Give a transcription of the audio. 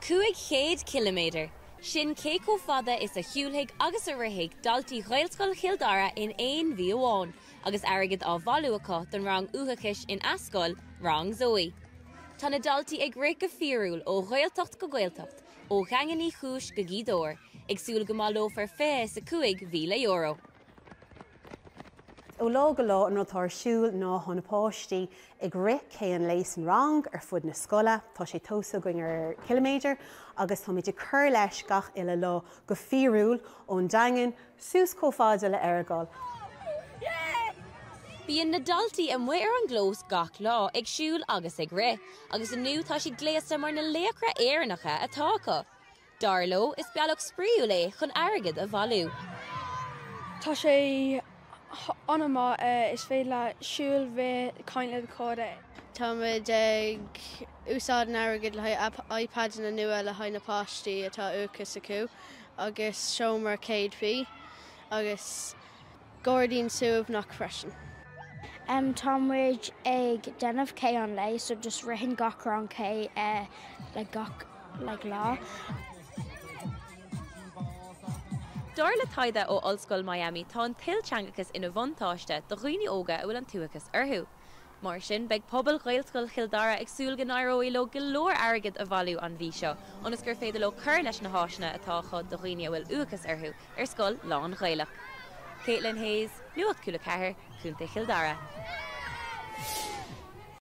200 kilometre. Sin céco fada is a hiúlthaigh agus a rithigh daltaí Ghaelscoil Chill Dara in éon bhí amháin, agus airgead á bhailú acu don rang uthachais in ascoil, rang Zoe. Tá na daltaí ag rith go fíorúil ó Gaeltacht go Gaeltacht, ó Daingean Uí Chúis go Ghaoth, ag siúl go má lófar fé sa €5,000. Ó lá go lá an rutáir siúl ná tháina páistí ag rith cé an léis an rang ar fud na scoile, tá sé tósa going ar kilométre, agus tá idir chur leis gach ile lá go fíorúil ón daingean sús cófáide le airgead. Bíonn na daltaí am muir an glós gach lá ag siúl agus ag rith, agus aniu tá sé gléasta mar na léachra éarnacha atá acu. Darló is bealach spríúil é chun airgead a bhailú. Tá sé anama is féile siúl bheith cainle códa. Tá muid ag úsáid an airgead le iPad na nua le haid na páistí atá uchas acu, agus seomar céad fí, agus Gordín suamh nach freisin. Tá muid ag denmh cé an lei, so just rihin gach rang cé le lá. Dar le taide ó Ollscoil Miami tá an tilteangachas ina bhaintáiste do dhaoine óga a bhfuil an tuachas orthu. Mar sin beag pobl Ghaelscoil Chill Dara ag súil go nairóí le golóir airgead a bhailú an bhí seo, ionas gur féidir le chur leis na háisna atá chud do dhaoine bhfuil uachas orthu ar scoil lán Ghaeltacht. Caitlin Hayes, Nuacht Cúla4, Chill Dara.